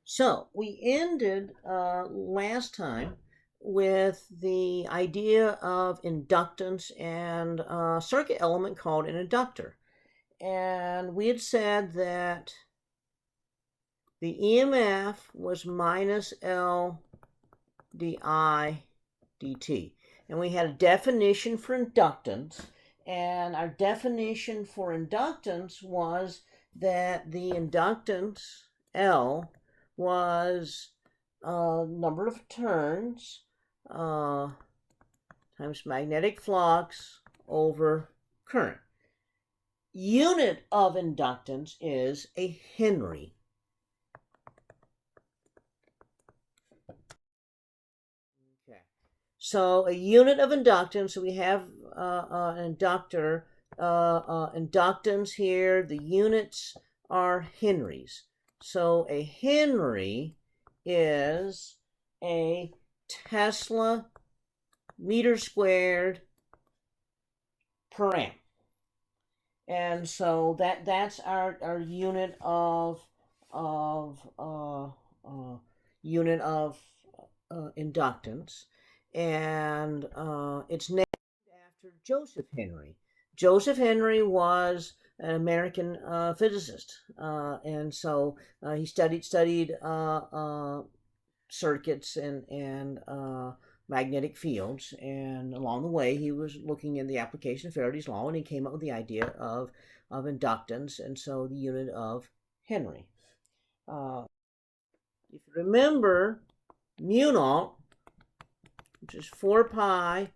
So we ended last time with the idea of inductance and a circuit element called an inductor. And we had said that the EMF was minus L di dt. And we had a definition for inductance. And our definition for inductance was that the inductance L was number of turns times magnetic flux over current. Unit of inductance is a Henry. Okay. So a unit of inductance, so we have an inductor, inductance here, the units are Henries. So a Henry is a Tesla meter squared per amp. And so that's our unit of unit of inductance, and it's named after Joseph Henry. Joseph Henry was an American physicist, and so he studied circuits and magnetic fields, and along the way he was looking at the application of Faraday's law, and he came up with the idea of inductance, and so the unit of Henry. If you remember, mu naught, which is 4 pi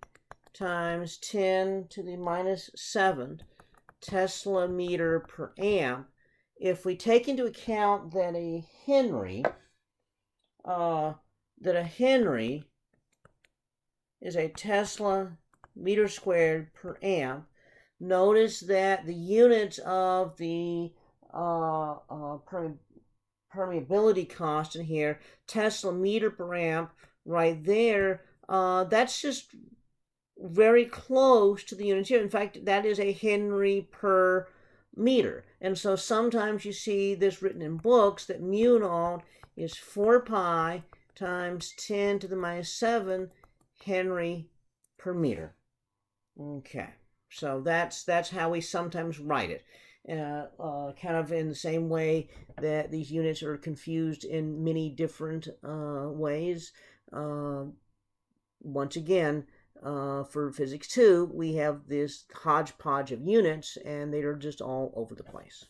times 10 to the minus 7 Tesla meter per amp, if we take into account that a Henry is a Tesla meter squared per amp, notice that the units of the permeability constant here, Tesla meter per amp, right there, that's just very close to the units here. In fact, that is a Henry per meter. And so sometimes you see this written in books that mu naught is 4 pi times 10 to the minus 7 Henry per meter. Okay, so that's how we sometimes write it. Kind of in the same way that these units are confused in many different ways. Once again, for Physics 2, we have this hodgepodge of units, and they are just all over the place.